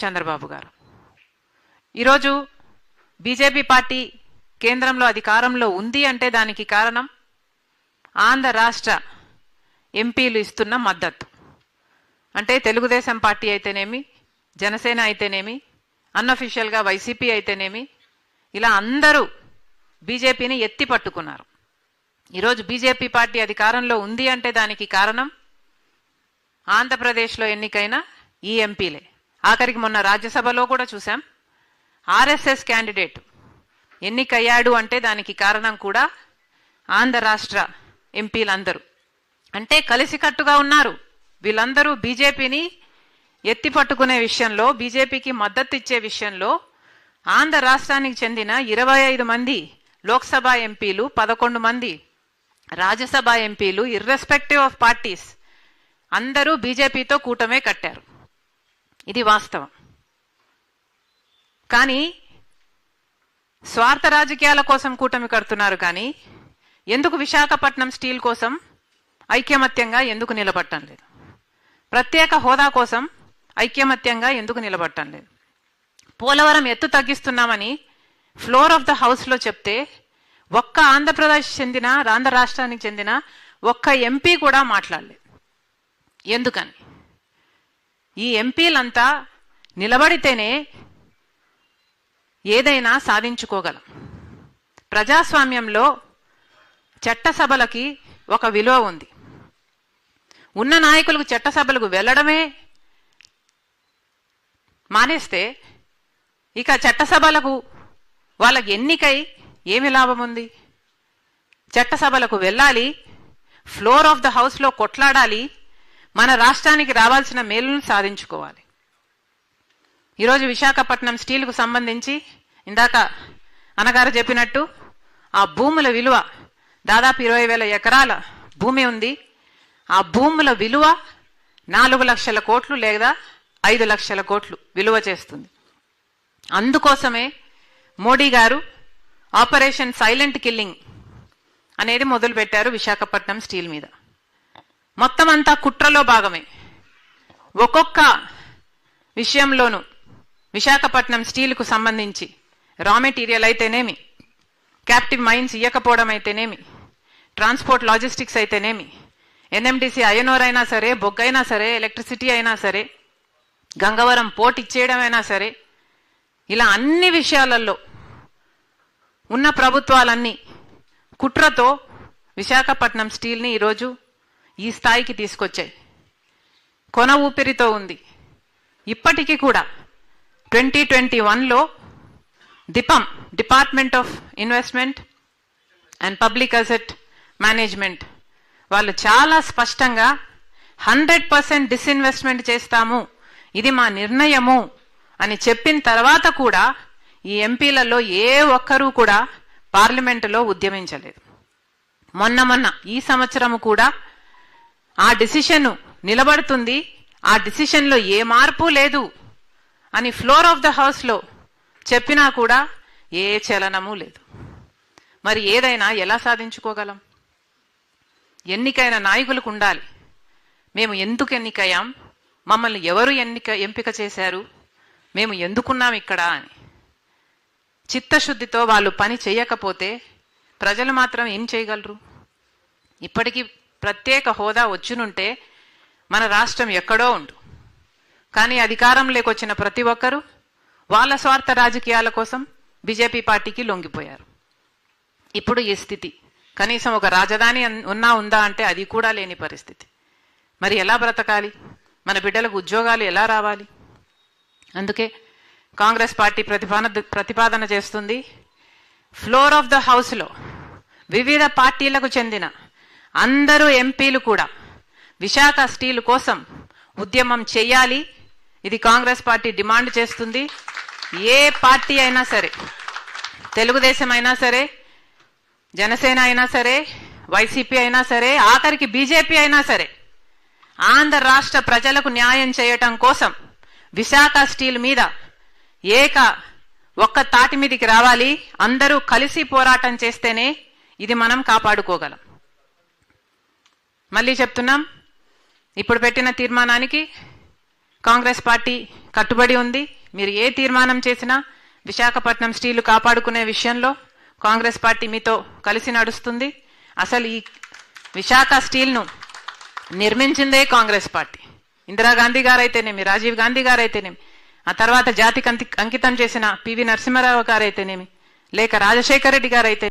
చంద్రబాబు గారు ఈరోజు BJP party కేంద్రంలో అధికారంలో ఉంది అంటే దానికి కారణం ఆంధ్ర రాష్ట్ర ఎంపీలు ఇస్తున్న మద్దతు. అంటే తెలుగుదేశం పార్టీ అయితేనేమి, జనసేన అయితేనేమి, అన్అఫీషియల్గా వైసీపీ అయితేనేమి, ఇలా అందరూ బీజేపీని ఎత్తి పట్టుకున్నారు. ఈరోజు బీజేపీ పార్టీ అధికారంలో ఉంది అంటే దానికి కారణం ఆంధ్రప్రదేశ్లో ఎన్నికైన ఈ ఎంపీలే. ఆఖరికి మొన్న రాజ్యసభలో కూడా చూసాం, ఆర్ఎస్ఎస్ క్యాండిడేట్ ఎన్నికయ్యాడు అంటే దానికి కారణం కూడా ఆంధ్ర రాష్ట్ర ఎంపీలందరూ. అంటే కలిసికట్టుగా ఉన్నారు వీళ్ళందరూ. బీజేపీని ఎత్తి పట్టుకునే విషయంలో, బీజేపీకి మద్దతు ఇచ్చే విషయంలో ఆంధ్ర రాష్ట్రానికి చెందిన 25 మంది లోక్సభ ఎంపీలు, 11 మంది రాజ్యసభ ఎంపీలు, ఇర్రెస్పెక్టివ్ ఆఫ్ పార్టీస్ అందరూ బీజేపీతో కూటమే కట్టారు. ఇది వాస్తవం. కానీ స్వార్థ రాజకీయాల కోసం కూటమి కడుతున్నారు. కానీ ఎందుకు విశాఖపట్నం స్టీల్ కోసం ఐక్యమత్యంగా ఎందుకు నిలబడటం లేదు? ప్రత్యేక హోదా కోసం ఐక్యమత్యంగా ఎందుకు నిలబడటం లేదు? పోలవరం ఎత్తు తగ్గిస్తున్నామని ఫ్లోర్ ఆఫ్ ద హౌస్లో చెప్తే ఒక్క ఆంధ్ర రాష్ట్రానికి చెందిన ఒక్క ఎంపీ కూడా మాట్లాడలేదు. ఎందుకని? ఈ ఎంపీలంతా నిలబడితేనే ఏదైనా సాధించుకోగలం. ప్రజాస్వామ్యంలో చట్టసభలకి ఒక విలువ ఉంది. ఉన్న నాయకులకు చట్టసభలకు వెళ్ళడమే మానేస్తే ఇక చట్టసభలకు వాళ్ళకి ఎన్నికై ఏమి లాభం ఉంది? చట్టసభలకు వెళ్ళాలి, ఫ్లోర్ ఆఫ్ ద హౌస్లో కొట్లాడాలి, మన రాష్ట్రానికి రావాల్సిన మేలును సాధించుకోవాలి. ఈరోజు విశాఖపట్నం స్టీల్కు సంబంధించి ఇందాక అన్నగారు చెప్పినట్టు ఆ భూముల విలువ దాదాపు 20,000 ఎకరాల భూమి ఉంది. ఆ భూముల విలువ 4 లక్షల కోట్లు లేదా 5 లక్షల కోట్లు విలువ చేస్తుంది. అందుకోసమే మోడీ గారు ఆపరేషన్ సైలెంట్ కిల్లింగ్ అనేది మొదలుపెట్టారు విశాఖపట్నం స్టీల్ మీద. మొత్తం అంతా కుట్రలో భాగమే. ఒక్కొక్క విషయంలోనూ విశాఖపట్నం స్టీల్కు సంబంధించి రా మెటీరియల్ అయితేనేమి, క్యాప్టివ్ మైన్స్ ఇవ్వకపోవడం అయితేనేమి, ట్రాన్స్పోర్ట్ లాజిస్టిక్స్ అయితేనేమి, ఎన్ఎండిసి అయనోర్ అయినా సరే, బొగ్గైనా సరే, ఎలక్ట్రిసిటీ అయినా సరే, గంగవరం పోర్ట్ ఇచ్చేయడం అయినా సరే, ఇలా అన్ని విషయాలలో ఉన్న ప్రభుత్వాలన్నీ కుట్రతో విశాఖపట్నం స్టీల్ని ఈరోజు ఈ స్థాయికి తీసుకొచ్చాయి. కొన ఊపిరితో ఉంది. ఇప్పటికీ కూడా 2021లో DIPAM, department of investment and public asset management వాళ్ళు చాలా స్పష్టంగా 100% డిస్ఇన్వెస్ట్మెంట్ చేస్తాము, ఇది మా నిర్ణయము అని చెప్పిన తర్వాత కూడా ఈ ఎంపీలలో ఏ ఒక్కరూ కూడా పార్లమెంటులో ఉద్యమించలేదు. మొన్న ఈ సంవత్సరము కూడా ఆ డిసిషన్ నిలబడుతుంది, ఆ డిసిషన్లో ఏ మార్పు లేదు అని ఫ్లోర్ ఆఫ్ ద హౌస్లో చెప్పినా కూడా ఏ చలనము లేదు. మరి ఏదైనా ఎలా సాధించుకోగలం? ఎన్నికైన నాయకులకు ఉండాలి. మేము ఎందుకు ఎన్నికయ్యాం, మమ్మల్ని ఎవరు ఎంపిక చేశారు, మేము ఎందుకున్నాం ఇక్కడ అని చిత్తశుద్ధితో వాళ్ళు పని చేయకపోతే ప్రజలు మాత్రం ఏం చేయగలరు? ఇప్పటికీ ప్రత్యేక హోదా వచ్చునుంటే మన రాష్ట్రం ఎక్కడో ఉండు. కానీ అధికారంలోకి వచ్చిన ప్రతి ఒక్కరూ వాళ్ళ స్వార్థ రాజకీయాల కోసం బీజేపీ పార్టీకి లొంగిపోయారు. ఇప్పుడు ఈ స్థితి. కనీసం ఒక రాజధాని ఉందా అంటే అది కూడా లేని పరిస్థితి. మరి ఎలా బ్రతకాలి? మన బిడ్డలకు ఉద్యోగాలు ఎలా రావాలి? అందుకే కాంగ్రెస్ పార్టీ ప్రతిపాదన చేస్తుంది, ఫ్లోర్ ఆఫ్ ద హౌస్లో వివిధ పార్టీలకు చెందిన అందరూ ఎంపీలు కూడా విశాఖ స్టీల్ కోసం ఉద్యమం చేయాలి. ఇది కాంగ్రెస్ పార్టీ డిమాండ్ చేస్తుంది. ఏ పార్టీ అయినా సరే, తెలుగుదేశం అయినా సరే, జనసేన అయినా సరే, వైసీపీ అయినా సరే, ఆఖరికి బీజేపీ అయినా సరే, ఆంధ్ర రాష్ట్ర ప్రజలకు న్యాయం చేయటం కోసం విశాఖ స్టీల్ మీద ఒక్క తాటి మీదికి రావాలి. అందరూ కలిసి పోరాటం చేస్తేనే ఇది మనం కాపాడుకోగలం. మళ్ళీ చెప్తున్నాం, ఇప్పుడు పెట్టిన తీర్మానానికి కాంగ్రెస్ పార్టీ కట్టుబడి ఉంది. మీరు ఏ తీర్మానం చేసినా విశాఖపట్నం స్టీలు కాపాడుకునే విషయంలో కాంగ్రెస్ పార్టీ మీతో కలిసి నడుస్తుంది. అసలు ఈ విశాఖ స్టీల్ను నిర్మించిందే కాంగ్రెస్ పార్టీ. ఇందిరాగాంధీ గారైతేనేమి, రాజీవ్ గాంధీ గారైతేనేమి, ఆ తర్వాత జాతికి అంకితం చేసిన పివి నరసింహారావు గారైతేనేమి, లేక రాజశేఖర రెడ్డి గారైతే